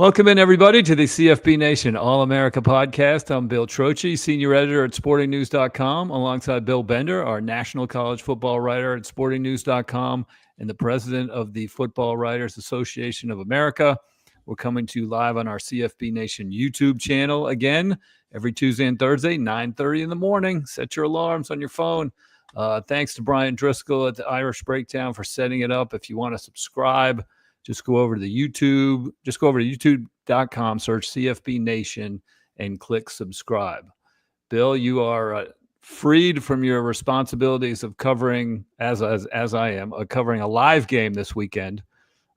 Welcome in, everybody, to the CFB Nation All-America podcast. I'm Bill Trocchi, senior editor at sportingnews.com, alongside Bill Bender, our national college football writer at sportingnews.com and the president of the Football Writers Association of America. We're coming to you live on our CFB Nation YouTube channel again every Tuesday and Thursday, 9:30 in the morning. Set your alarms on your phone. Thanks to Brian Driscoll at the Irish Breakdown for setting it up. If you want to subscribe, just go over to the YouTube. Just go over to youtube.com, search CFB Nation, and click subscribe. Bill, you are freed from your responsibilities of covering, as I am, covering a live game this weekend.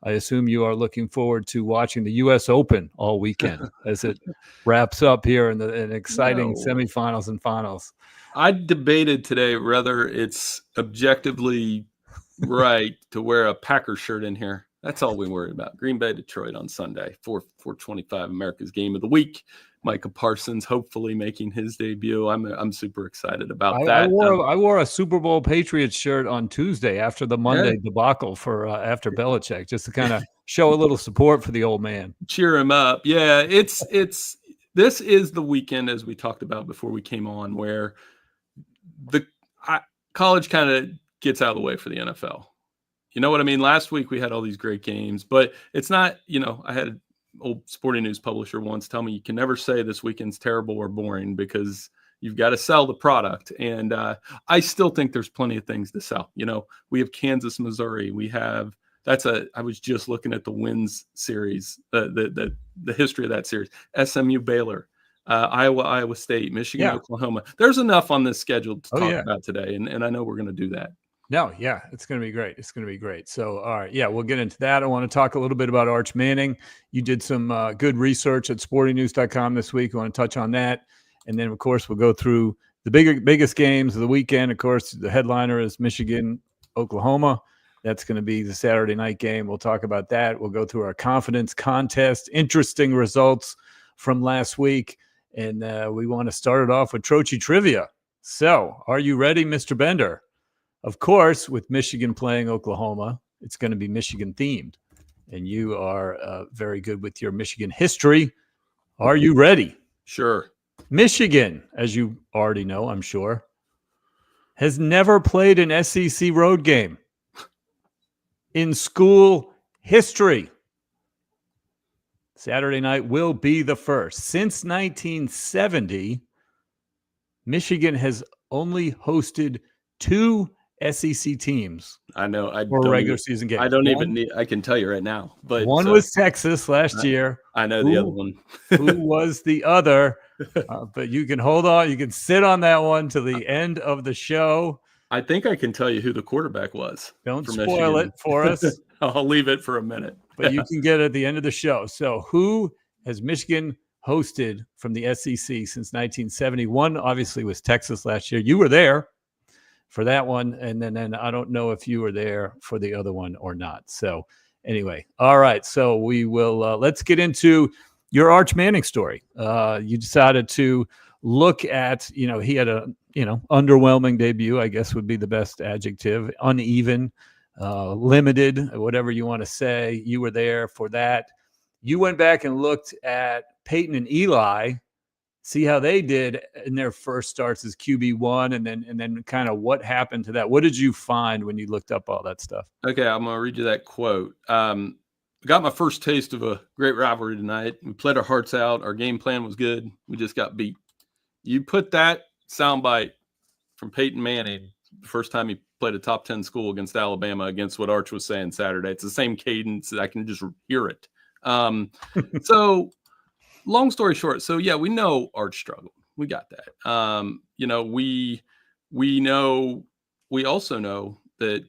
I assume you are looking forward to watching the U.S. Open all weekend as it wraps up here in an exciting semifinals and finals. I debated today whether it's objectively right to wear a Packer shirt in here. That's all we worry about. Green Bay, Detroit on Sunday, 4:25, America's game of the week. Micah Parsons hopefully making his debut. I'm super excited about that. I wore a Super Bowl Patriots shirt on Tuesday after the Monday debacle for after Belichick, just to kind of show a little support for the old man. Cheer him up. Yeah, this is the weekend, as we talked about before we came on, where the college kind of gets out of the way for the NFL. You know what I mean? Last week we had all these great games, but it's not, I had an old sporting news publisher once tell me you can never say this weekend's terrible or boring because you've got to sell the product. And I still think there's plenty of things to sell. We have Kansas, Missouri. I was just looking at the wins series, the history of that series. SMU, Baylor, Iowa State, Michigan, Oklahoma. There's enough on this schedule to talk about today. And I know we're going to do that. No, yeah, it's going to be great. It's going to be great. So, all right, we'll get into that. I want to talk a little bit about Arch Manning. You did some good research at sportingnews.com this week. I want to touch on that. And then, of course, we'll go through the biggest games of the weekend. Of course, the headliner is Michigan, Oklahoma. That's going to be the Saturday night game. We'll talk about that. We'll go through our confidence contest, interesting results from last week. And we want to start it off with Trocchi Trivia. So, are you ready, Mr. Bender? Of course, with Michigan playing Oklahoma, it's going to be Michigan themed. And you are very good with your Michigan history. Are you ready? Sure. Michigan, as you already know, I'm sure, has never played an SEC road game in school history. Saturday night will be the first. Since 1970, Michigan has only hosted 2 SEC teams. I know. Regular season games. I don't even need. I can tell you right now. But one was Texas last year. I know the other one. Who was the other? But you can hold on. You can sit on that one to the end of the show. I think I can tell you who the quarterback was. Don't spoil it for us. I'll leave it for a minute. But you can get it at the end of the show. So who has Michigan hosted from the SEC since 1970? One obviously was Texas last year. You were there for that one, and then I don't know if you were there for the other one or not. So anyway, all right. So we will let's get into your Arch Manning story. You decided to look at, he had a underwhelming debut, I guess would be the best adjective, uneven, limited, whatever you want to say. You were there for that. You went back and looked at Peyton and Eli, see how they did in their first starts as QB1, and then kind of what happened to that. What did you find when you looked up all that stuff? Okay, I'm going to read you that quote. Got my first taste of a great rivalry tonight. We played our hearts out. Our game plan was good. We just got beat. You put that soundbite from Peyton Manning the first time he played a top 10 school against Alabama against what Arch was saying Saturday. It's the same cadence. I can just hear it. So long story short, so yeah, we know Arch struggled. We got that. We also know that,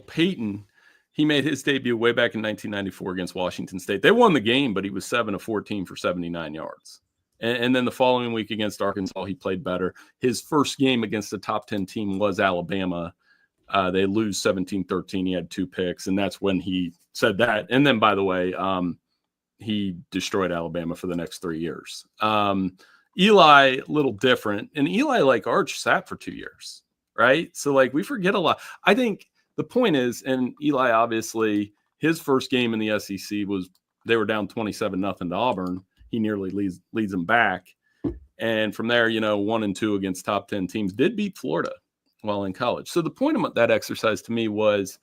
Peyton, he made his debut way back in 1994 against Washington State. They won the game, but he was 7 of 14 for 79 yards. And then the following week against Arkansas, he played better. His first game against the top 10 team was Alabama. They lose 17-13. He had 2 picks, and that's when he said that. And then, by the way, he destroyed Alabama for the next 3 years. Eli, a little different. And Eli, like Arch, sat for 2 years, right? So, we forget a lot. I think the point is, and Eli, obviously, his first game in the SEC was they were down 27-0 to Auburn. He nearly leads them back. And from there, 1 and 2 against top 10 teams, did beat Florida while in college. So the point of that exercise to me was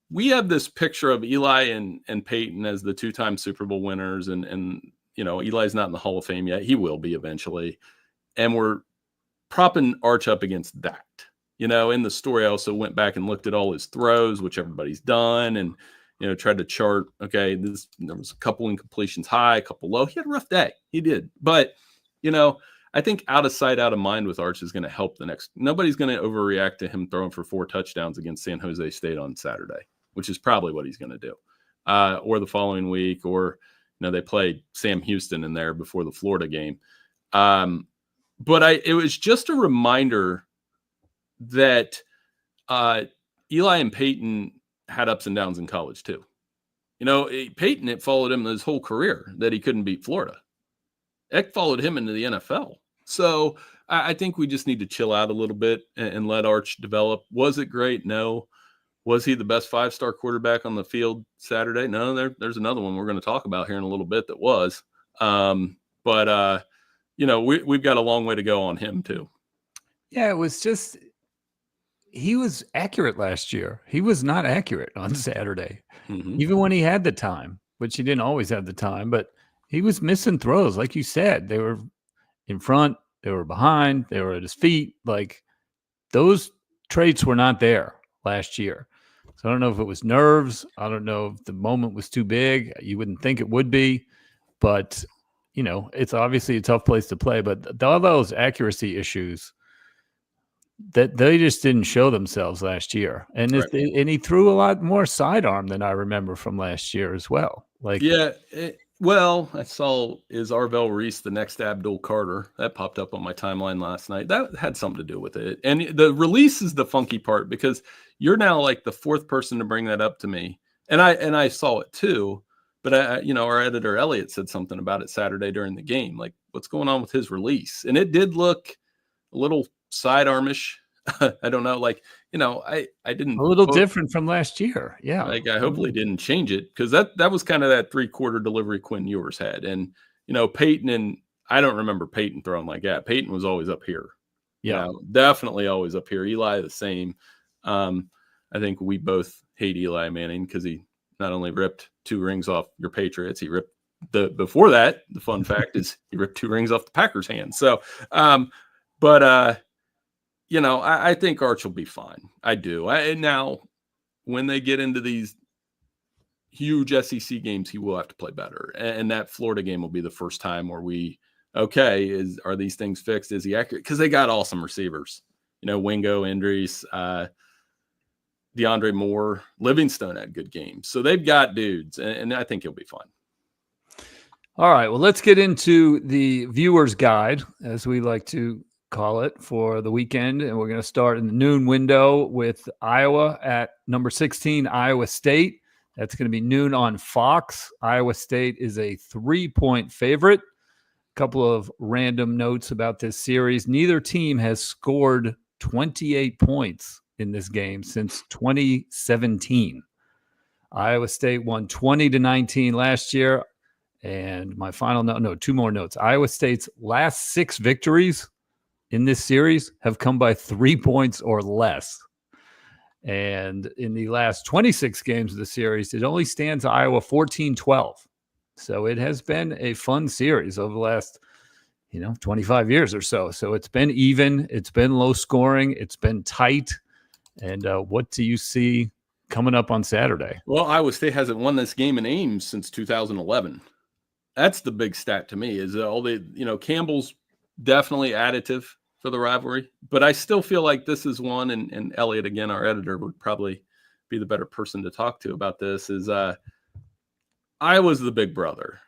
we have this picture of Eli and Peyton as the 2-time Super Bowl winners. And Eli's not in the Hall of Fame yet. He will be eventually. And we're propping Arch up against that. In the story, I also went back and looked at all his throws, which everybody's done, and tried to chart, okay, there was a couple incompletions high, a couple low. He had a rough day. He did. But, I think out of sight, out of mind with Arch is going to help nobody's going to overreact to him throwing for 4 touchdowns against San Jose State on Saturday, which is probably what he's going to do. Or the following week, or, they played Sam Houston in there before the Florida game. But it was just a reminder that Eli and Peyton had ups and downs in college too. Peyton, it followed him his whole career that he couldn't beat Florida. It followed him into the NFL. So I think we just need to chill out a little bit and let Arch develop. Was it great? No. Was he the best 5-star quarterback on the field Saturday? No, there's another one we're going to talk about here in a little bit that was. But we've got a long way to go on him too. Yeah, it was just he was accurate last year. He was not accurate on Saturday, even when he had the time, which he didn't always have the time, but he was missing throws. Like you said, they were in front, they were behind, they were at his feet. Like those traits were not there last year. So I don't know if it was nerves. I don't know if the moment was too big. You wouldn't think it would be, but it's obviously a tough place to play, but all those accuracy issues that they just didn't show themselves last year. And Right. And he threw a lot more sidearm than I remember from last year as well. Like, yeah, I saw is Arvell Reese the next Abdul Carter that popped up on my timeline last night. That had something to do with it. And the release is the funky part because you're now like the 4th person to bring that up to me. And I saw it too. But our editor Elliot said something about it Saturday during the game, like what's going on with his release. And it did look a little sidearmish. I don't know. Like, I didn't a little different from last year. Yeah. Like I hopefully didn't change it because that was kind of that 3-quarter delivery Quinn Ewers had. And, Peyton, and I don't remember Peyton throwing like that. Peyton was always up here. Yeah. Definitely always up here. Eli the same. I think we both hate Eli Manning because he not only ripped 2 rings off your Patriots, he ripped before that. The fun fact is he ripped 2 rings off the Packers' hands. So, I think Arch will be fine. I do. Now, when they get into these huge SEC games, he will have to play better. And that Florida game will be the first time where are these things fixed? Is he accurate? Because they got awesome receivers. Wingo, Indries, DeAndre Moore, Livingstone had good games. So they've got dudes, and I think he'll be fine. All right. Well, let's get into the viewer's guide, as we like to call it, for the weekend. And we're going to start in the noon window with Iowa at number 16, Iowa State. That's going to be noon on Fox. Iowa State is a 3-point favorite. A couple of random notes about this series. Neither team has scored 28 points in this game since 2017. Iowa State won 20-19 last year. And my final note, 2 more notes. Iowa State's last 6 victories in this series have come by 3 points or less. And in the last 26 games of the series, it only stands Iowa 14-12. So it has been a fun series over the last, 25 years or so. So it's been even, it's been low scoring, it's been tight. And what do you see coming up on Saturday? Well, Iowa State hasn't won this game in Ames since 2011. That's the big stat to me is all the, Campbell's definitely additive for the rivalry, but I still feel like this is one, and Elliot, again, our editor, would probably be the better person to talk to about this, is Iowa's the big brother.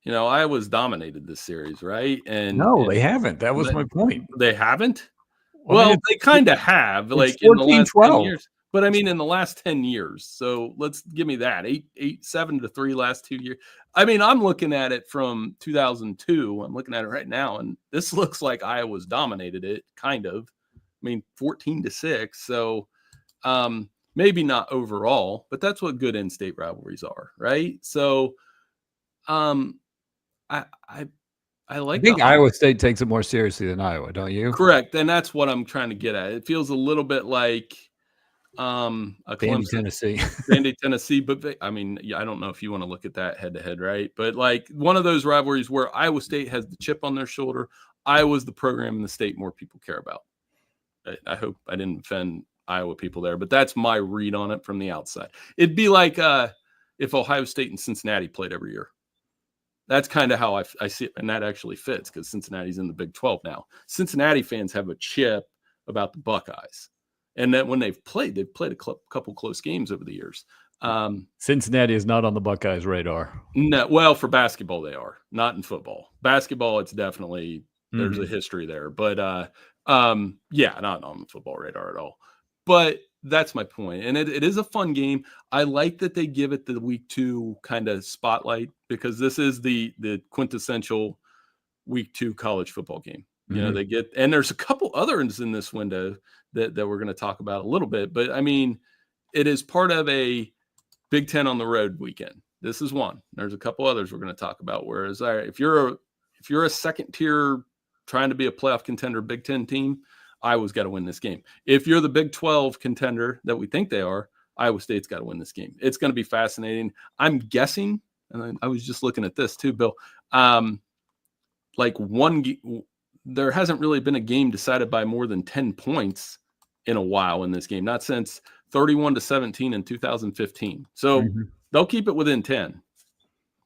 Iowa's dominated this series, right? And no, they haven't. That was my point. They haven't? Well, they kind of have, like 14, in the last 10 years. But I mean, in the last 10 years. So let's give me that 7-3 last 2 years. I mean, I'm looking at it from 2002. I'm looking at it right now, and this looks like Iowa's dominated it, kind of. I mean, 14-6. So, Maybe not overall, but that's what good in-state rivalries are, right? So, I I like think Iowa State takes it more seriously than Iowa, don't you? correct, and that's what I'm trying to get at. It feels a little bit like a Vandy, Clemson, Tennessee. Vandy, Tennessee, but I mean, yeah, I don't know if you want to look at that head to head, right? But like one of those rivalries where Iowa State has the chip on their shoulder. Iowa's the program in the state more people care about. I hope I didn't offend Iowa people there, but that's my read on it from the outside. It'd be like if Ohio State and Cincinnati played every year. That's kind of how I see it, and that actually fits because Cincinnati's in the Big 12 now. Cincinnati fans have a chip about the Buckeyes, and that when they've played a couple close games over the years. Cincinnati is not on the Buckeyes' radar. No, well, for basketball they are, not in football. Basketball, it's definitely there's a history there, but yeah, not on the football radar at all. But that's my point. And it is a fun game. I like that they give it the week 2 kind of spotlight because this is the quintessential week 2 college football game. You know, they get, and there's a couple others in this window that we're going to talk about a little bit. But I mean, it is part of a Big Ten on the road weekend. This is one. There's a couple others we're going to talk about. Whereas if you're a second tier trying to be a playoff contender Big Ten team, Iowa's got to win this game. If you're the Big 12 contender that we think they are, Iowa State's got to win this game. It's going to be fascinating. I'm guessing, and I was just looking at this too, Bill, there hasn't really been a game decided by more than 10 points in a while in this game, not since 31-17 in 2015. So they'll keep it within 10.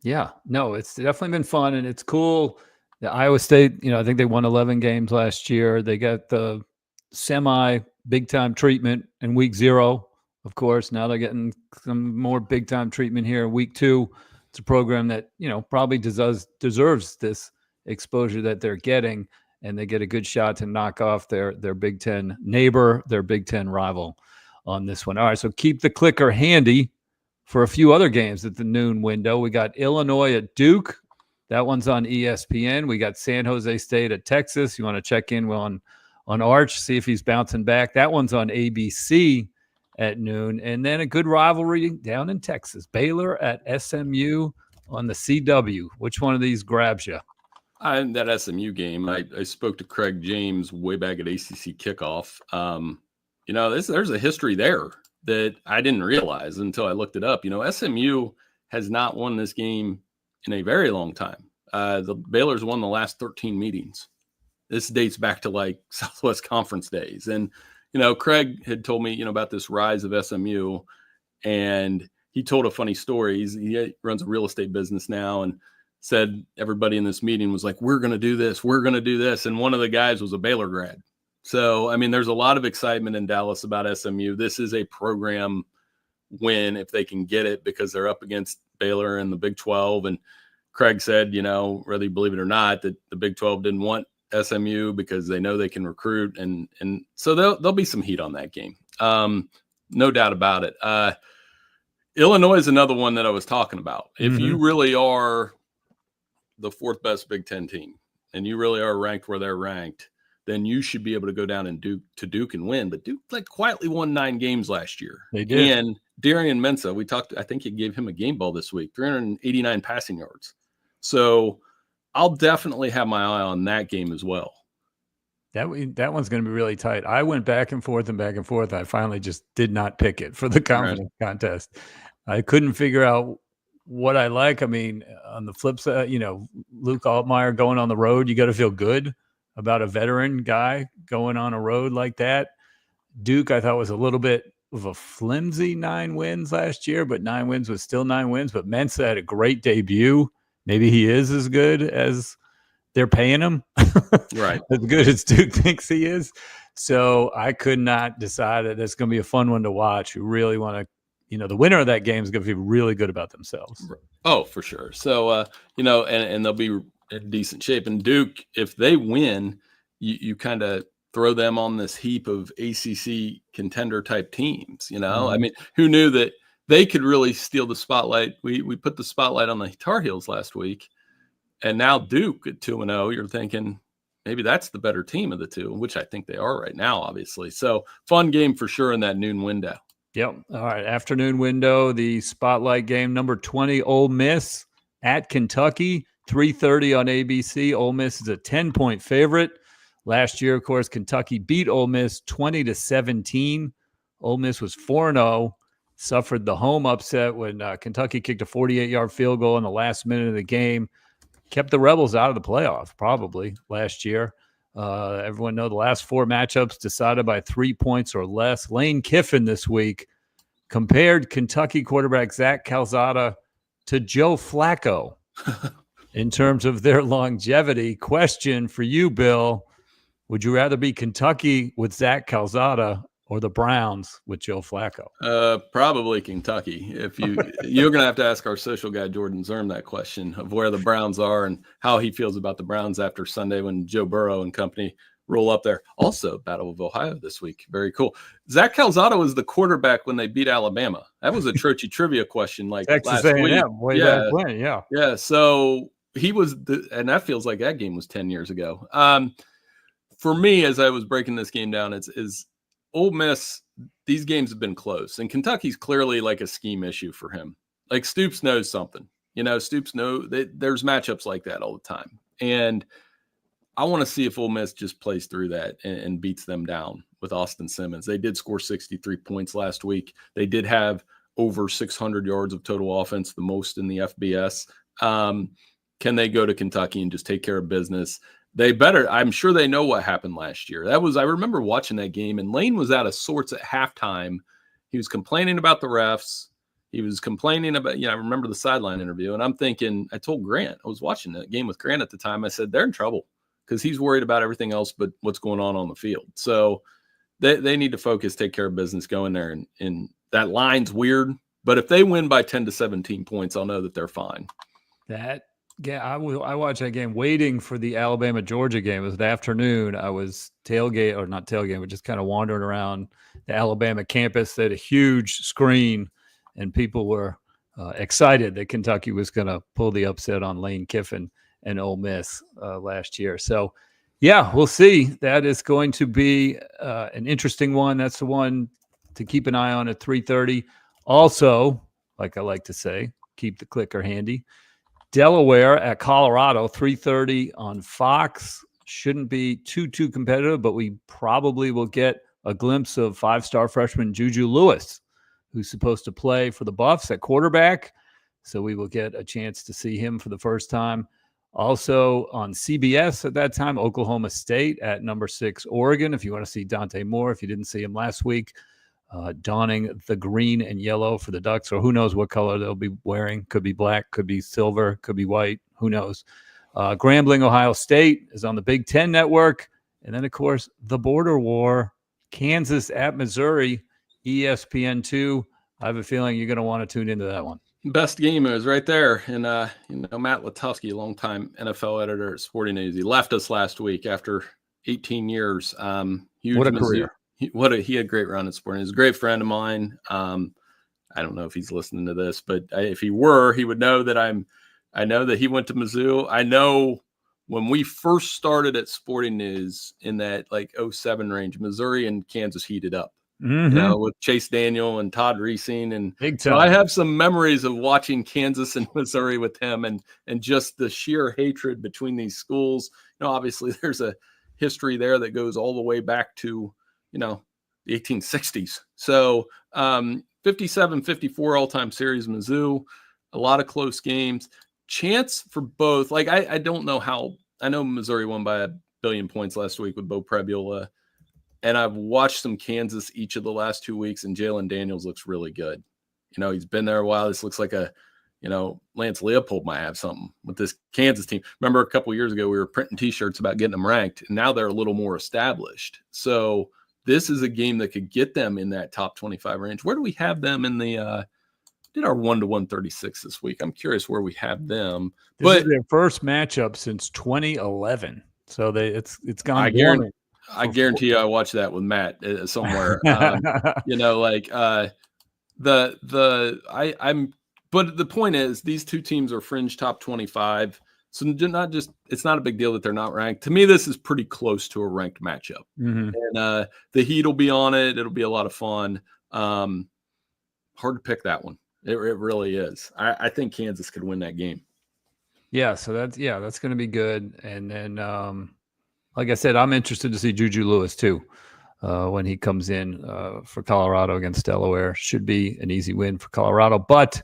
Yeah, no, it's definitely been fun, and it's cool. The Iowa State, I think they won 11 games last year. They got the semi big time treatment in week 0, of course. Now they're getting some more big time treatment here in week 2. It's a program that, probably deserves this exposure that they're getting, and they get a good shot to knock off their Big Ten neighbor, their Big Ten rival on this one. All right, so keep the clicker handy for a few other games at the noon window. We got Illinois at Duke. That one's on ESPN. We got San Jose State at Texas. You want to check in on Arch, see if he's bouncing back. That one's on ABC at noon. And then a good rivalry down in Texas. Baylor at SMU on the CW. Which one of these grabs you? That SMU game, I spoke to Craig James way back at ACC Kickoff. There's a history there that I didn't realize until I looked it up. SMU has not won this game in a very long time. The Baylor's won the last 13 meetings. This dates back to like Southwest Conference days. And, Craig had told me, about this rise of SMU, and he told a funny story. He runs a real estate business now and said everybody in this meeting was like, we're going to do this. We're going to do this. And one of the guys was a Baylor grad. So, I mean, there's a lot of excitement in Dallas about SMU. This is a program win if they can get it because they're up against Baylor in the Big 12. And Craig said, whether you believe it or not, that the Big 12 didn't want SMU because they know they can recruit. And so there'll be some heat on that game. No doubt about it. Illinois is another one that I was talking about. If you really are the 4th best Big Ten team and you really are ranked where they're ranked, then you should be able to go down and Duke and win. But Duke quietly won 9 games last year. They did. And Darian Mensah, I think he gave him a game ball this week, 389 passing yards. So I'll definitely have my eye on that game as well. That one's going to be really tight. I went back and forth. I finally just did not pick it for the confidence contest. I couldn't figure out what I like. I mean, on the flip side, Luke Altmaier going on the road, you got to feel good about a veteran guy going on a road like that. Duke, I thought, was a little bit of a flimsy 9 wins last year, but 9 wins was still 9 wins. But Mensah had a great debut. Maybe he is as good as they're paying him. Right. As good as Duke thinks he is. So I could not decide that it's going to be a fun one to watch. You really want to, the winner of that game is going to feel really good about themselves. Oh, for sure. So, and they'll be in decent shape. And Duke, if they win, you kind of throw them on this heap of ACC contender type teams. I mean, who knew that they could really steal the spotlight? We put the spotlight on the Tar Heels last week, and now Duke at 2-0. You're thinking maybe that's the better team of the two, which I think they are right now, obviously. So fun game for sure in that noon window. Yep. All right. Afternoon window, the spotlight game, number 20, Ole Miss at Kentucky, 3:30 on ABC. Ole Miss is a 10-point favorite. Last year, of course, Kentucky beat Ole Miss 20-17. Ole Miss was 4-0, suffered the home upset when Kentucky kicked a 48-yard field goal in the last minute of the game. Kept the Rebels out of the playoff, probably, last year. Everyone know the last 4 matchups decided by 3 points or less. Lane Kiffin this week compared Kentucky quarterback Zach Calzada to Joe Flacco in terms of their longevity. Question for you, Bill. Would you rather be Kentucky with Zach Calzada or the Browns with Joe Flacco? Probably Kentucky. If you're going to have to ask our social guy Jordan Zerm that question of where the Browns are and how he feels about the Browns after Sunday when Joe Burrow and company roll up there. Also, Battle of Ohio this week. Very cool. Zach Calzada was the quarterback when they beat Alabama. That was a Trocchi trivia question, like Texas last A&M, week. way back when, yeah. So he was, and that feels like that game was 10 years ago. For me, as I was breaking this game down, is Ole Miss. These games have been close, and Kentucky's clearly like a scheme issue for him. Like Stoops knows something. Stoops there's matchups like that all the time, and I want to see if Ole Miss just plays through that and beats them down with Austin Simmons. They did score 63 points last week. They did have over 600 yards of total offense, the most in the FBS. Can they go to Kentucky and just take care of business? They better. I'm sure they know what happened last year. I remember watching that game, and Lane was out of sorts at halftime. He was complaining about the refs. He was complaining about, I remember the sideline interview, and I'm thinking, I told Grant, I was watching that game with Grant at the time. I said, they're in trouble because he's worried about everything else but what's going on the field. So they need to focus, take care of business, go in there. And that line's weird, but if they win by 10 to 17 points, I'll know that they're fine. I watched that game waiting for the Alabama-Georgia game. It was the afternoon. I was not tailgate, but just kind of wandering around the Alabama campus. They had a huge screen, and people were excited that Kentucky was going to pull the upset on Lane Kiffin and Ole Miss last year. So, yeah, we'll see. That is going to be an interesting one. That's the one to keep an eye on at 3:30. Also, like I like to say, keep the clicker handy. Delaware at Colorado, 3:30 on Fox. Shouldn't be too competitive, but we probably will get a glimpse of 5-star freshman Juju Lewis, who's supposed to play for the Buffs at quarterback. So we will get a chance to see him for the first time. Also on CBS at that time, Oklahoma State at number 6, Oregon. If you want to see Dante Moore, if you didn't see him last week, donning the green and yellow for the Ducks, or who knows what color they'll be wearing. Could be black, could be silver, could be white. Who knows? Grambling, Ohio State is on the Big Ten Network. And then, of course, the border war, Kansas at Missouri, ESPN2. I have a feeling you're going to want to tune into that one. Best game is right there. And, Matt Latowski, longtime NFL editor at Sporting News, he left us last week after 18 years. What a career. He had a great run at Sporting. He's a great friend of mine. I don't know if he's listening to this, but if he were, he would know that I know that he went to Mizzou. I know when we first started at Sporting News in that like 07 range, Missouri and Kansas heated up. Mm-hmm. With Chase Daniel and Todd Reesing, and big time. So I have some memories of watching Kansas and Missouri with him, and just the sheer hatred between these schools. Obviously there's a history there that goes all the way back to the 1860s. So 57-54 all-time series, Mizzou, a lot of close games. Chance for both. Like I don't know how. I know Missouri won by 1 billion points last week with Bo Prebula. And I've watched some Kansas each of the last 2 weeks, and Jalen Daniels looks really good. He's been there a while. This looks like Lance Leopold might have something with this Kansas team. Remember a couple years ago, we were printing T-shirts about getting them ranked, and now they're a little more established. So this is a game that could get them in that top 25 range. Where do we have them in the did our 1-136 this week? I'm curious where we have them. This is their first matchup since 2011. So it's gone. I guarantee you I watched that with Matt somewhere. But the point is these two teams are fringe top 25. So it's not a big deal that they're not ranked. To me, this is pretty close to a ranked matchup. Mm-hmm. And the heat will be on it. It'll be a lot of fun. hard to pick that one. It really is. I think Kansas could win that game. Yeah, so that's going to be good. And then, like I said, I'm interested to see Juju Lewis too when he comes in for Colorado against Delaware. Should be an easy win for Colorado, but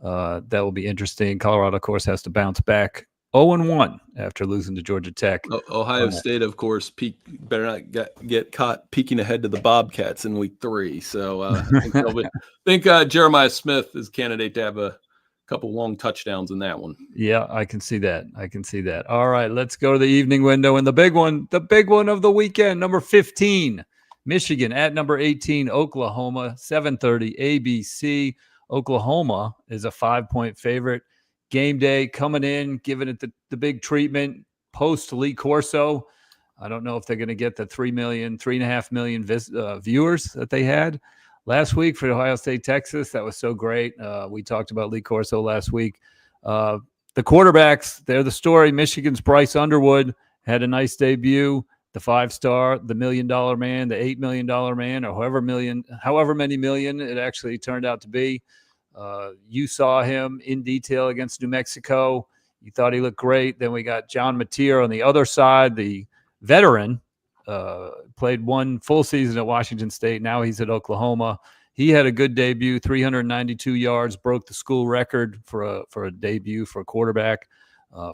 that will be interesting. Colorado, of course, has to bounce back 0-1 after losing to Georgia Tech. Ohio State, of course, better not get caught peeking ahead to the Bobcats in week 3. So I think Jeremiah Smith is candidate to have a couple long touchdowns in that one. Yeah, I can see that. All right, let's go to the evening window and the big one of the weekend, number 15, Michigan at number 18, Oklahoma, 7:30 ABC. Oklahoma is a 5-point favorite. Game day coming in, giving it the big treatment post Lee Corso. I don't know if they're going to get the 3.5 million viewers that they had last week for Ohio State, Texas. That was so great. We talked about Lee Corso last week. The quarterbacks, they're the story. Michigan's Bryce Underwood had a nice debut. The 5-star, the $1 million man, the $8 million man, or however many million it actually turned out to be. You saw him in detail against New Mexico. You thought he looked great. Then we got John Mateer on the other side, the veteran, played one full season at Washington State. Now he's at Oklahoma. He had a good debut, 392 yards, broke the school record for a debut for a quarterback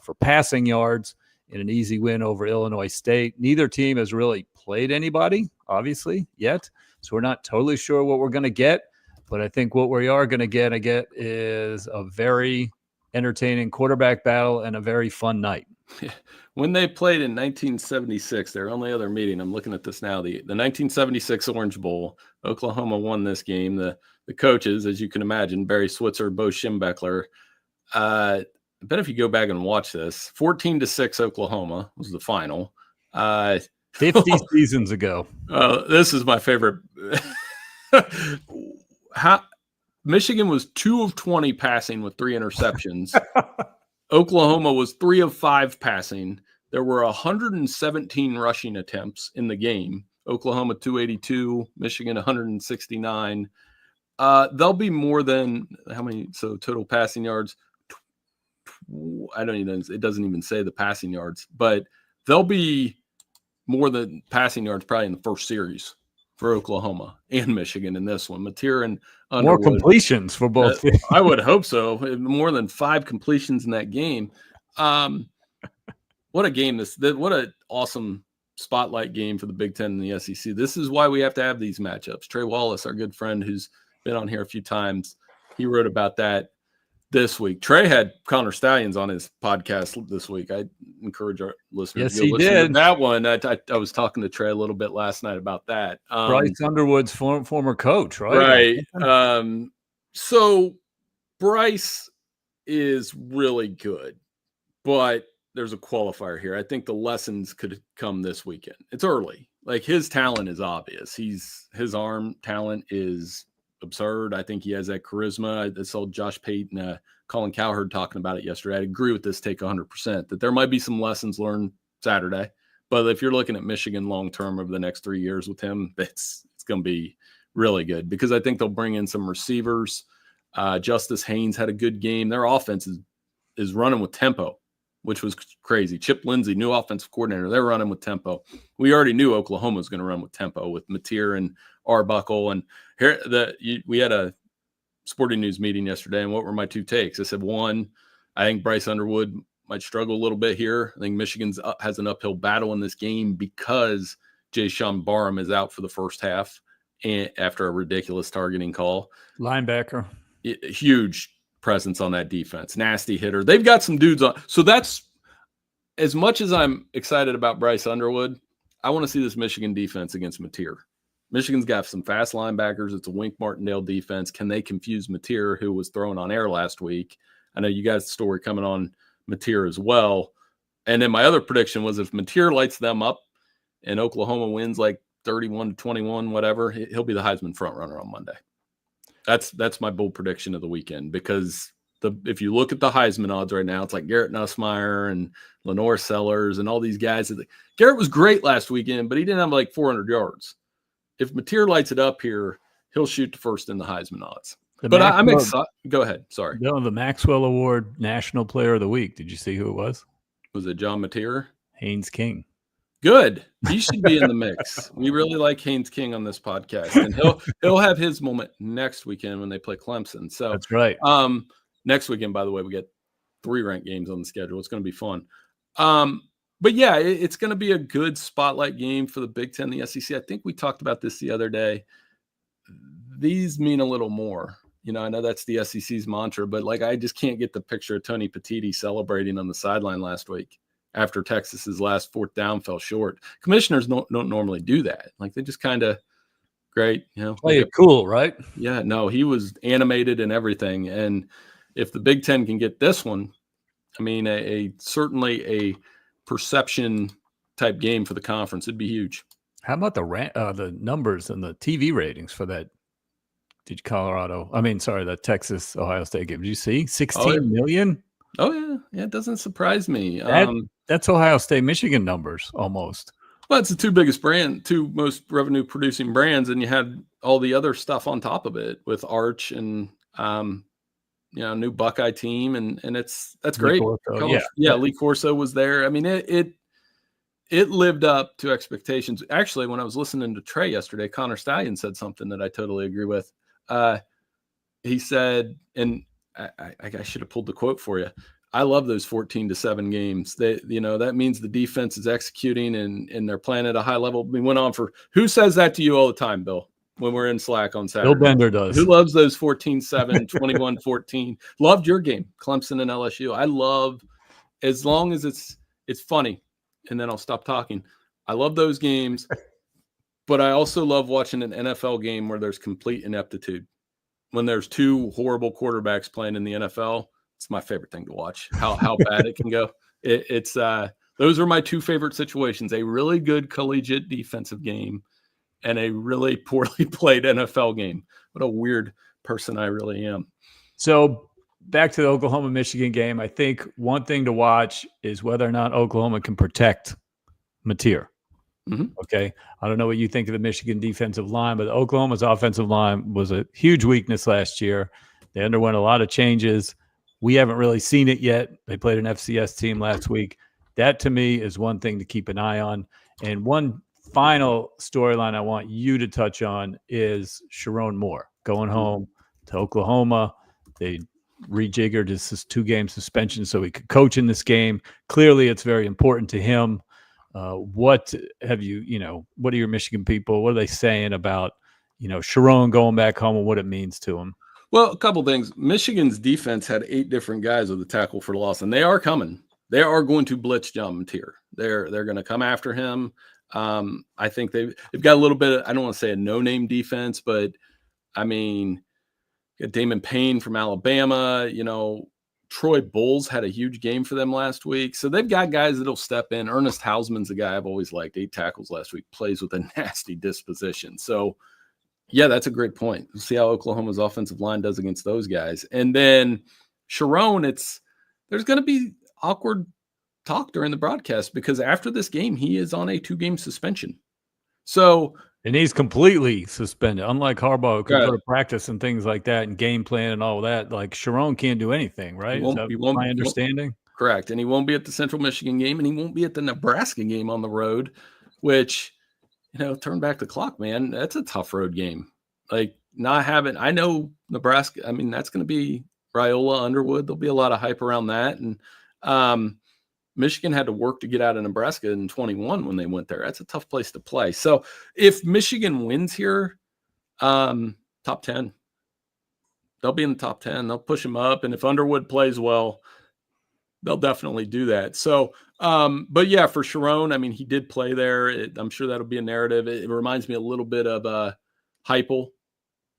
for passing yards in an easy win over Illinois State. Neither team has really played anybody, obviously, yet. So we're not totally sure what we're going to get. But I think what we are going to get is a very entertaining quarterback battle and a very fun night. When they played in 1976, their only other meeting, I'm looking at this now, the 1976 Orange Bowl, Oklahoma won this game. The coaches, as you can imagine, Barry Switzer, Bo Schembechler, I bet if you go back and watch this, 14-6 Oklahoma was the final. 50 seasons ago. This is my favorite. Michigan was 2 of 20 passing with 3 interceptions. Oklahoma was 3 of 5 passing. There were 117 rushing attempts in the game. Oklahoma 282, Michigan 169. They'll be more than how many? So total passing yards. It doesn't even say the passing yards, but they'll be more than passing yards probably in the first series for Oklahoma and Michigan in this one. Mateer and Underwood. More completions for both. I would hope so. More than 5 completions in that game. What a game what an awesome spotlight game for the Big Ten and the SEC. This is why we have to have these matchups. Trey Wallace, our good friend who's been on here a few times, he wrote about that this week. Trey had Connor Stallions on his podcast this week. I encourage our listeners to go listen did. to that one. I was talking to Trey a little bit last night about that. Bryce Underwood's former coach, right? Right. So Bryce is really good, but there's a qualifier here. I think the lessons could come this weekend. It's early. Like, his talent is obvious. His arm talent is absurd. I think he has that charisma. I saw Josh Payton, Colin Cowherd talking about it yesterday. I agree with this take 100%, that there might be some lessons learned Saturday. But if you're looking at Michigan long-term over the next 3 years with him, it's going to be really good, because I think they'll bring in some receivers. Justice Haynes had a good game. Their offense is running with tempo, which was crazy. Chip Lindsey, new offensive coordinator, they're running with tempo. We already knew Oklahoma was going to run with tempo with Mateer and Arbuckle. And here we had a Sporting News meeting yesterday, and what were my 2 takes? I said, 1, I think Bryce Underwood might struggle a little bit here. I think Michigan has an uphill battle in this game because Jayshon Barham is out for the first half and after a ridiculous targeting call. Linebacker. Huge presence on that defense. Nasty hitter. They've got some dudes on. So that's, as much as I'm excited about Bryce Underwood, I want to see this Michigan defense against Mateer. Michigan's got some fast linebackers. It's a Wink Martindale defense. Can they confuse Mateer, who was thrown on air last week? I know you guys the story coming on Mateer as well. And then my other prediction was, if Mateer lights them up and Oklahoma wins like 31-21, whatever, he'll be the Heisman front runner on Monday. That's my bold prediction of the weekend, because if you look at the Heisman odds right now, it's like Garrett Nussmeier and Lenore Sellers and all these guys. Garrett was great last weekend, but he didn't have like 400 yards. If Mateer lights it up here, he'll shoot the first in the Heisman odds. But I'm excited. Go ahead. Sorry. No, the Maxwell Award National Player of the Week. Did you see who it was? Was it John Mateer? Haynes King. Good. He should be in the mix. We really like Haynes King on this podcast, and he'll have his moment next weekend when they play Clemson. So that's right. Next weekend, by the way, we get 3 ranked games on the schedule. It's going to be fun. But yeah, it's going to be a good spotlight game for the Big Ten, the SEC. I think we talked about this the other day. These mean a little more. I know that's the SEC's mantra, but I just can't get the picture of Tony Petitti celebrating on the sideline last week after Texas's last 4th down fell short. Commissioners don't normally do that. They just kind of great, play it cool, right? Yeah, no, he was animated and everything. And if the Big Ten can get this one, I mean, certainly a perception type game for the conference, it'd be huge. How about the numbers and the TV ratings for that? The Texas Ohio State game. Did you see 16 million? Oh yeah, it doesn't surprise me. That's Ohio State Michigan numbers almost. Well, it's the two most revenue producing brands, and you had all the other stuff on top of it with Arch and new Buckeye team, and that's great. Lee Corso was there. I mean, it lived up to expectations. Actually, when I was listening to Trey yesterday, Connor Stallion said something that I totally agree with. He said, and I should have pulled the quote for you. I love those 14-7 games. That means the defense is executing and they're playing at a high level. We went on for who says that to you all the time, Bill, when we're in Slack on Saturday? Bill Bender does. Who loves those 14-7, 21-14? Loved your game, Clemson and LSU. I love, as long as it's funny, and then I'll stop talking. I love those games, but I also love watching an NFL game where there's complete ineptitude. When there's 2 horrible quarterbacks playing in the NFL, it's my favorite thing to watch. How bad it can go. It's those are my 2 favorite situations: a really good collegiate defensive game and a really poorly played NFL game. What a weird person I really am. So back to the Oklahoma-Michigan game. I think one thing to watch is whether or not Oklahoma can protect Mateer. Mm-hmm. Okay. I don't know what you think of the Michigan defensive line, but Oklahoma's offensive line was a huge weakness last year. They underwent a lot of changes. We haven't really seen it yet. They played an FCS team last week. That, to me, is one thing to keep an eye on. And one final storyline I want you to touch on is Sharon Moore going home to Oklahoma. They rejiggered his 2-game suspension so he could coach in this game. Clearly, it's very important to him. What are your Michigan people? What are they saying about, Sharon going back home and what it means to him? Well, a couple things. Michigan's defense had 8 different guys with a tackle for loss, and they are coming. They are going to blitz John Mateer. They're going to come after him. I think they've got a little bit of, I don't want to say a no-name defense, but I mean, Damon Payne from Alabama, Troy Bowles had a huge game for them last week. So they've got guys that'll step in. Ernest Hausman's a guy I've always liked. 8 tackles last week, plays with a nasty disposition. So, yeah, that's a great point. We'll see how Oklahoma's offensive line does against those guys. And then Sharon, there's going to be awkward talk during the broadcast because after this game, he is on a 2-game suspension. And he's completely suspended. Unlike Harbaugh, who can go to practice and things like that and game plan and all that. Sharon can't do anything, right? Is that my understanding? Correct. And he won't be at the Central Michigan game, and he won't be at the Nebraska game on the road, which, turn back the clock, man. That's a tough road game. I know Nebraska, I mean, that's going to be Raiola, Underwood. There'll be a lot of hype around that. And Michigan had to work to get out of Nebraska in 21 when they went there. That's a tough place to play. So if Michigan wins here, top 10, they'll be in the top 10. They'll push them up. And if Underwood plays well, they'll definitely do that. So, but yeah, for Sharon, I mean, he did play there. I'm sure that'll be a narrative. It reminds me a little bit of Heupel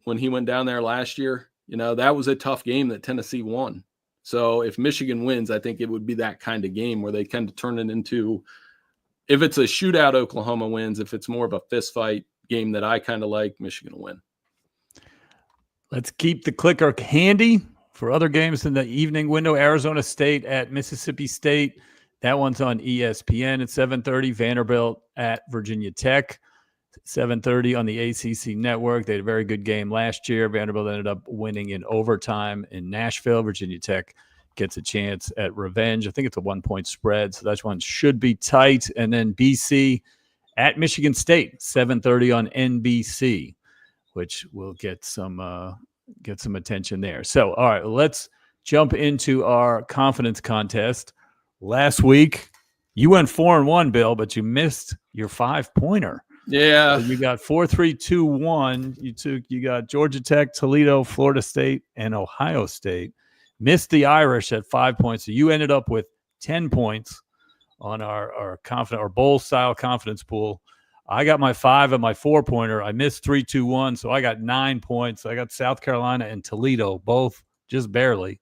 when he went down there last year. That was a tough game that Tennessee won. So if Michigan wins, I think it would be that kind of game where they kind of turn it into, if it's a shootout, Oklahoma wins. If it's more of a fist fight game that I kind of like, Michigan will win. Let's keep the clicker handy for other games in the evening window. Arizona State at Mississippi State. That one's on ESPN at 7:30. Vanderbilt at Virginia Tech. 7:30 on the ACC network. They had a very good game last year. Vanderbilt ended up winning in overtime in Nashville. Virginia Tech gets a chance at revenge. I think it's a 1-point spread, so that one should be tight. And then BC at Michigan State, 7:30 on NBC, which will get some attention there. So, all right, let's jump into our confidence contest. Last week, you went 4-1, Bill, but you missed your 5-pointer. Yeah. So you got 4-3-2-1. You got Georgia Tech, Toledo, Florida State, and Ohio State. Missed the Irish at 5 points. So you ended up with 10 points on our bowl style confidence pool. I got my 5 and my 4-pointer. I missed 3-2-1, so I got 9 points. I got South Carolina and Toledo, both just barely.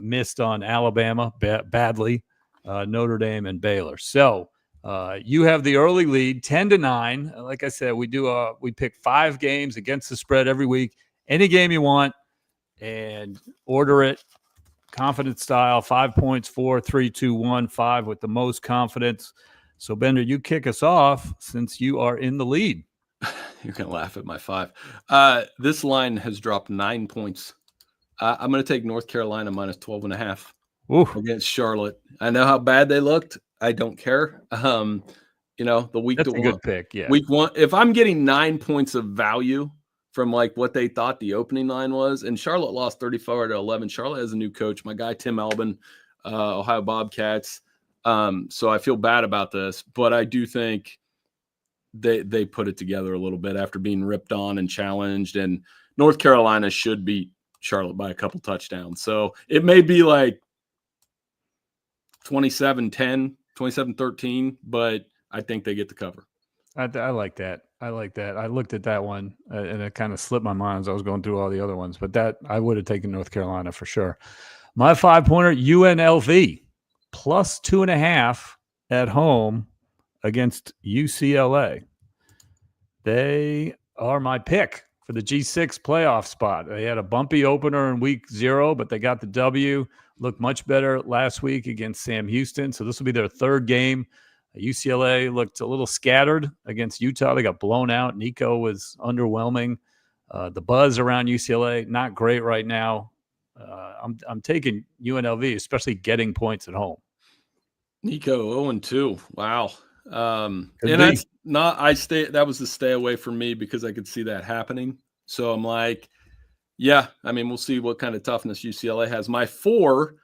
Missed on Alabama badly, Notre Dame and Baylor. So you have the early lead, 10-9. Like I said, we pick 5 games against the spread every week. Any game you want, and order it confidence style. 5 points, 4, 3, 2, 1, 5 with the most confidence. So Bender, you kick us off since you are in the lead. You're gonna laugh at my 5. This line has dropped 9 points. I'm going to take North Carolina minus 12.5 against Charlotte. I know how bad they looked. I don't care. The week that's a good pick. Yeah, week 1. If I'm getting 9 points of value from like what they thought the opening line was, and Charlotte lost 34-11. Charlotte has a new coach, my guy Tim Albin, Ohio Bobcats. So I feel bad about this, but I do think they put it together a little bit after being ripped on and challenged. And North Carolina should beat Charlotte by a couple touchdowns. So it may be like 27-10, 27-13, but I think they get the cover. I like that. I looked at that one and it kind of slipped my mind as I was going through all the other ones, but that I would have taken North Carolina for sure. My 5-pointer, UNLV, plus 2.5 at home against UCLA. They are my pick for the G6 playoff spot. They had a bumpy opener in week 0, but they got the W. Looked much better last week against Sam Houston. So this will be their 3rd game. UCLA looked a little scattered against Utah. They got blown out. Nico was underwhelming. The buzz around UCLA, not great right now. I'm taking UNLV, especially getting points at home. Nico 0-2. Wow. And that's not, that was the stay away from me because I could see that happening. So I'm like, yeah, I mean, we'll see what kind of toughness UCLA has. My 4,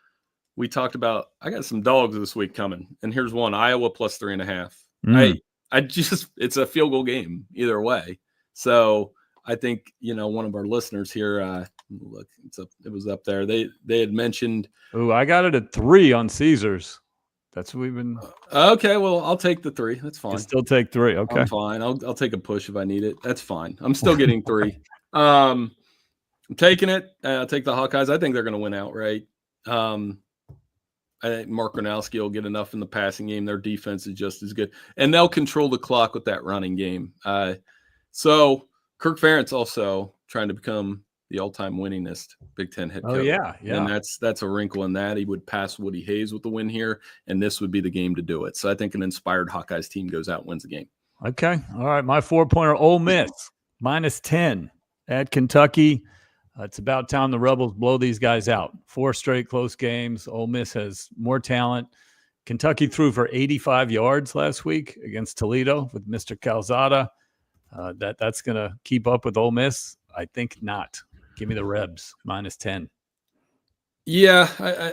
we talked about, I got some dogs this week coming, and here's one, Iowa plus 3.5. I just, it's a field goal game either way. So I think, one of our listeners here, look, it was up there. They had mentioned. Oh, I got it at 3 on Caesars. That's what we've been. Okay, well, I'll take the 3. That's fine. You still take 3. Okay, I'm fine. I'll take a push if I need it. That's fine. I'm still getting 3. I'm taking it. I'll take the Hawkeyes. I think they're going to win outright. I think Mark Gronowski will get enough in the passing game. Their defense is just as good, and they'll control the clock with that running game. So Kirk Ferentz also trying to become the all-time winningest Big Ten head coach. Oh yeah. And that's a wrinkle in that. He would pass Woody Hayes with the win here, and this would be the game to do it. So I think an inspired Hawkeyes team goes out and wins the game. Okay. All right. My 4-pointer, Ole Miss, minus 10 at Kentucky. It's about time the Rebels blow these guys out. 4 straight close games. Ole Miss has more talent. Kentucky threw for 85 yards last week against Toledo with Mr. Calzada. That's going to keep up with Ole Miss? I think not. Give me the Rebs, minus 10. Yeah,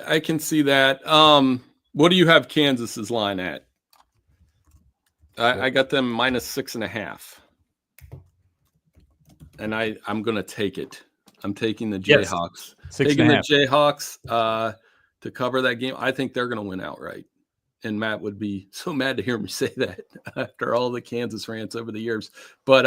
I can see that. What do you have Kansas's line at? I got them minus 6.5. And I'm going to take it. I'm taking the Jayhawks. Yes, taking the Jayhawks to cover that game. I think they're going to win outright. And Matt would be so mad to hear me say that after all the Kansas rants over the years. But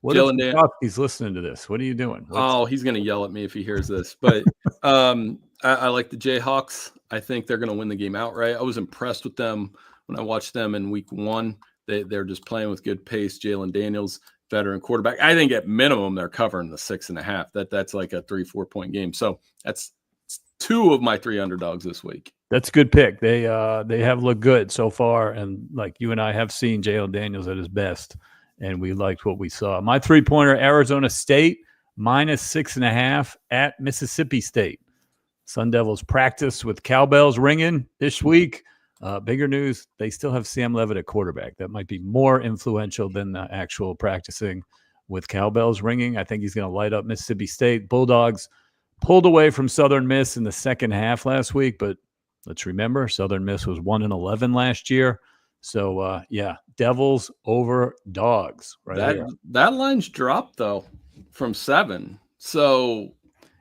what if he's listening to this? What are you doing? He's going to yell at me if he hears this. But I like the Jayhawks. I think they're going to win the game outright. I was impressed with them when I watched them in week 1. They're just playing with good pace. Jalen Daniels, veteran quarterback. I think at minimum they're covering the 6.5. That's like a 3-4 point game. So that's 2 of my 3 underdogs this week. That's a good pick. They have looked good so far, and like you and I have seen Jalen Daniels at his best and we liked what we saw. My 3-pointer, Arizona State, -6.5 at Mississippi State. Sun Devils practice with cowbells ringing this week. Bigger news, they still have Sam Levitt at quarterback. That might be more influential than the actual practicing with cowbells ringing. I think he's going to light up Mississippi State. Bulldogs pulled away from Southern Miss in the second half last week, but let's remember, Southern Miss was 1-11 last year. So, Devils over Dogs. That line's dropped, though, from 7. So,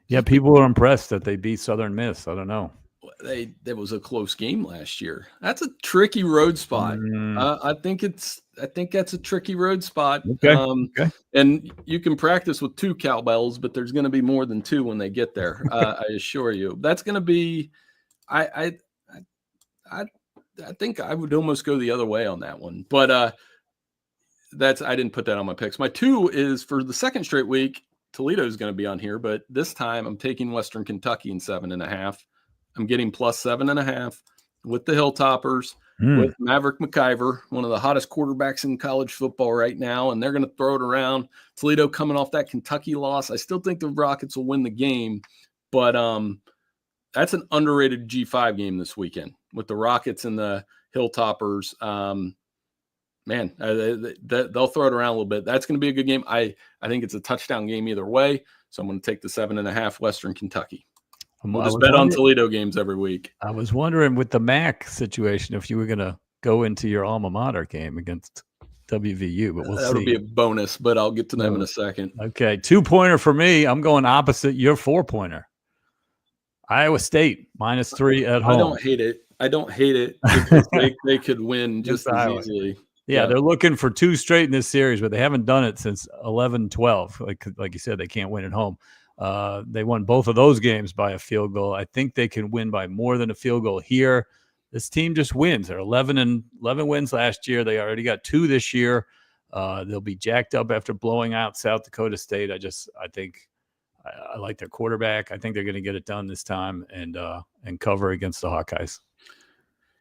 yeah, people were impressed that they beat Southern Miss. I don't know. There was a close game last year. That's a tricky road spot. I think that's a tricky road spot. Okay. And you can practice with 2 cowbells, but there's going to be more than 2 when they get there. I assure you. That's going to be. I think I would almost go the other way on that one, but I didn't put that on my picks. My 2 is for the second straight week. Toledo is going to be on here, but this time I'm taking Western Kentucky in 7.5. I'm getting +7.5 with the Hilltoppers, with Maverick McIver, one of the hottest quarterbacks in college football right now, and they're going to throw it around. Toledo coming off that Kentucky loss. I still think the Rockets will win the game, but that's an underrated G5 game this weekend with the Rockets and the Hilltoppers. They'll throw it around a little bit. That's going to be a good game. I think it's a touchdown game either way, so I'm going to take the 7.5 Western Kentucky. We'll just bet on Toledo games every week. I was wondering with the MAC situation if you were going to go into your alma mater game against WVU, but we'll see. That'll be a bonus, but I'll get to them in a second. Okay, 2-pointer for me. I'm going opposite your 4-pointer. Iowa State -3 at home. I don't hate it because they could win just as easily. Yeah, they're looking for 2 straight in this series, but they haven't done it since 11-12. Like you said, they can't win at home. They won both of those games by a field goal. I think they can win by more than a field goal here. This team just wins. They're 11 wins last year. They already got 2 this year. They'll be jacked up after blowing out South Dakota State. I think I like their quarterback. I think they're going to get it done this time and cover against the Hawkeyes.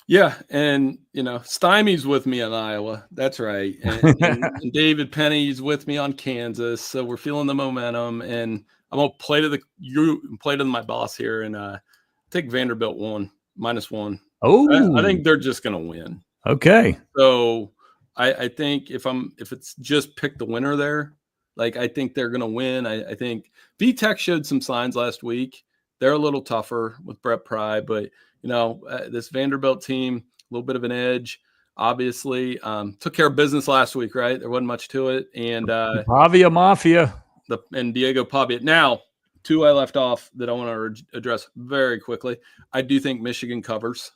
Yeah, and Stymie's with me on Iowa. That's right, and David Penny's with me on Kansas. So we're feeling the momentum, and I'm gonna play to my boss here and take Vanderbilt -1. Oh, I think they're just gonna win. Okay. So I think if it's just pick the winner there, I think they're gonna win. I think VTech showed some signs last week. They're a little tougher with Brett Pry, but this Vanderbilt team, a little bit of an edge, obviously. Took care of business last week, right? There wasn't much to it. And Pavia Mafia. And Diego Pavia. Now, 2 I left off that I want to address very quickly. I do think Michigan covers.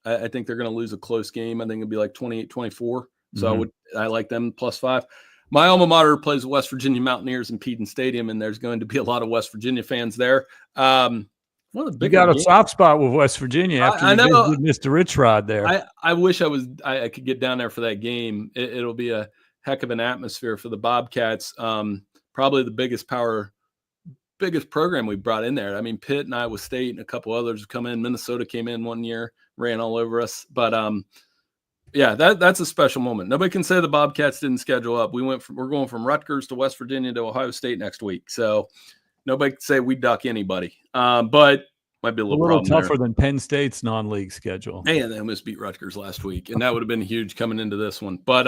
I think they're going to lose a close game. I think it'll be like 28-24. So I like them +5. My alma mater plays West Virginia Mountaineers in Peden Stadium, and there's going to be a lot of West Virginia fans there. You got a soft spot with West Virginia after you visited Mr. Rich Rod there. I wish I could get down there for that game. It'll be a heck of an atmosphere for the Bobcats. Probably the biggest program we brought in there. I mean, Pitt and Iowa State and a couple others have come in. Minnesota came in one year, ran all over us. But that's a special moment. Nobody can say the Bobcats didn't schedule up. We're going from Rutgers to West Virginia to Ohio State next week. So nobody can say we duck anybody. But might be a little tougher than Penn State's non-league schedule. And they almost beat Rutgers last week, and that would have been huge coming into this one. But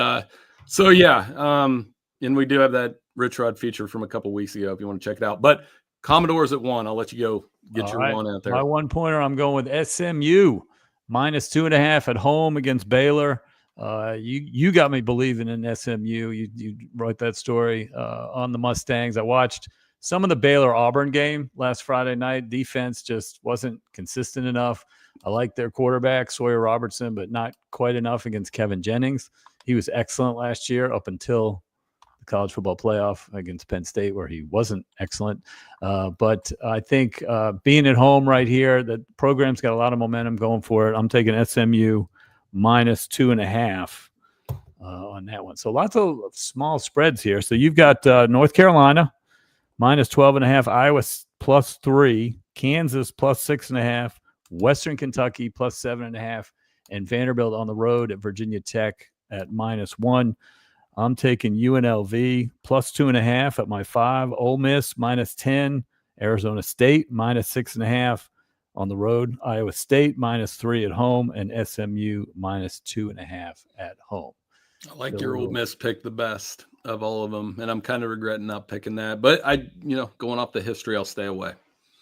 and we do have that Rich Rod feature from a couple weeks ago if you want to check it out. But Commodores at 1. I'll let you go get your one out there. My 1-pointer, I'm going with SMU -2.5 at home against Baylor. You got me believing in SMU. You wrote that story on the Mustangs. I watched some of the Baylor-Auburn game last Friday night. Defense just wasn't consistent enough. I like their quarterback, Sawyer Robertson, but not quite enough against Kevin Jennings. He was excellent last year up until the college football playoff against Penn State, where he wasn't excellent. But I think being at home right here, the program's got a lot of momentum going for it. I'm taking SMU -2.5 on that one. So lots of small spreads here. So you've got North Carolina -12.5, Iowa +3, Kansas +6.5, Western Kentucky +7.5, and Vanderbilt on the road at Virginia Tech at -1. I'm taking UNLV plus 2.5 at my 5. Ole Miss minus 10. Arizona State minus 6.5 on the road. Iowa State minus 3 at home, and SMU minus 2.5 at home. I like your Ole Miss pick the best of all of them, and I'm kind of regretting not picking that. But going off the history, I'll stay away.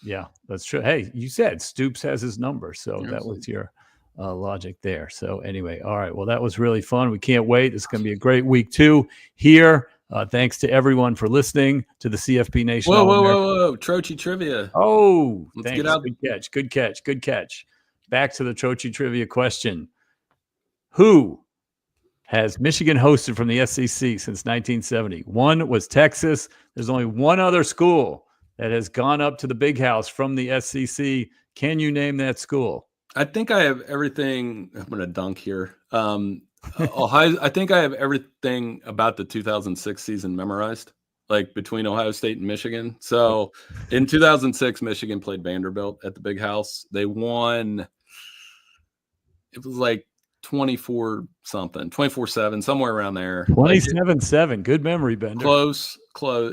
Yeah, that's true. Hey, you said Stoops has his number, so that was your logic there. So anyway, all right. Well, that was really fun. We can't wait. It's going to be a great week 2 here. Thanks to everyone for listening to the CFB Nation. Whoa. Troche Trivia. Oh, let's thanks. Get out. Good catch. Back to the Troche Trivia question. Who has Michigan hosted from the SEC since 1970? One was Texas. There's only one other school that has gone up to the Big House from the SEC. Can you name that school? I think I have everything. I'm going to dunk here. Ohio. I think I have everything about the 2006 season memorized, like between Ohio State and Michigan. So in 2006, Michigan played Vanderbilt at the Big House. They won. It was like 24-7, somewhere around there. 27-7. Good memory, Bender. Close.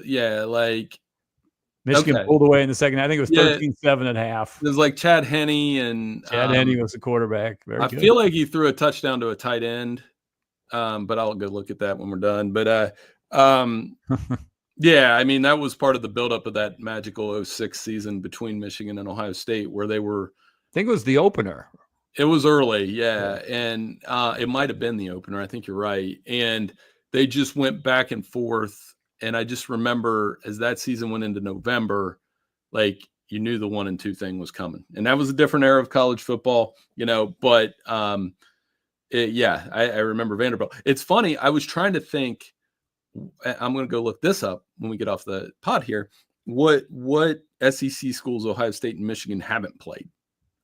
Yeah, like Michigan pulled away in the second. I think it was 13-7 at half. It was like Chad Henne, and Chad Henne was the quarterback. Very good. I feel like he threw a touchdown to a tight end, but I'll go look at that when we're done. But yeah, I mean, that was part of the buildup of that magical 06 season between Michigan and Ohio State, where they were. I think it was the opener. It was early, yeah, and it might have been the opener. I think you're right, and they just went back and forth. And I just remember as that season went into November, like you knew the 1 and 2 thing was coming, and that was a different era of college football, But I remember Vanderbilt. It's funny. I was trying to think. I'm going to go look this up when we get off the pod here. What SEC schools Ohio State and Michigan haven't played?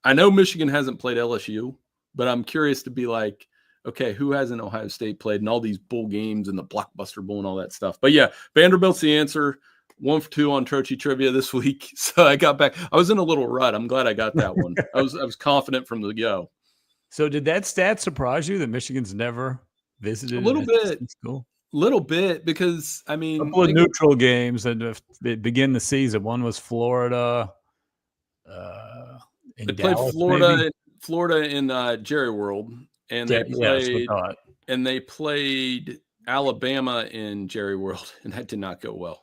I know Michigan hasn't played LSU, but I'm curious to be like, okay, who hasn't Ohio State played in all these bowl games and the Blockbuster Bowl and all that stuff? But yeah, Vanderbilt's the answer. 1 for 2 on Troche Trivia this week. So I got back. I was in a little rut. I'm glad I got that one. I was confident from the go. So did that stat surprise you that Michigan's never visited a little bit school? Little bit, because I mean, a couple of neutral games that begin the season. One was Florida. They played Florida in Jerry World. And they played Alabama in Jerry World, and that did not go well.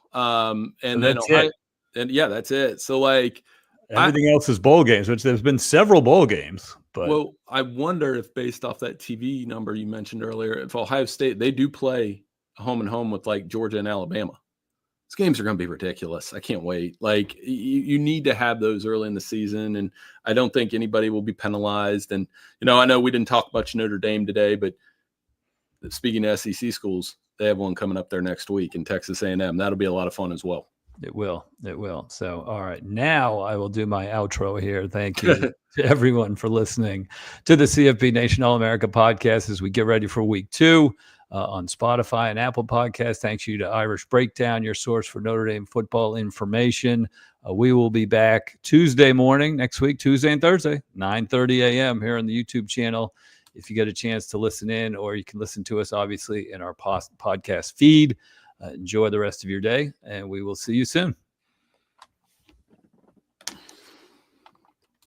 That's it. So like everything else is bowl games, which there's been several bowl games. But well, I wonder if based off that TV number you mentioned earlier, if Ohio State, they do play home and home with like Georgia and Alabama. These games are going to be ridiculous. I can't wait. Like you need to have those early in the season, and I don't think anybody will be penalized. And I know we didn't talk much Notre Dame today, but speaking of SEC schools, they have one coming up there next week in Texas A&M. That'll be a lot of fun as well. It will. So, all right, now I will do my outro here. Thank you to everyone for listening to the CFB Nation All-America podcast as we get ready for week 2. On Spotify and Apple Podcasts. Thanks you to Irish Breakdown, your source for Notre Dame football information. We will be back Tuesday morning next week, Tuesday and Thursday, 9:30 a.m. here on the YouTube channel. If you get a chance to listen in, or you can listen to us, obviously, in our podcast feed. Enjoy the rest of your day, and we will see you soon.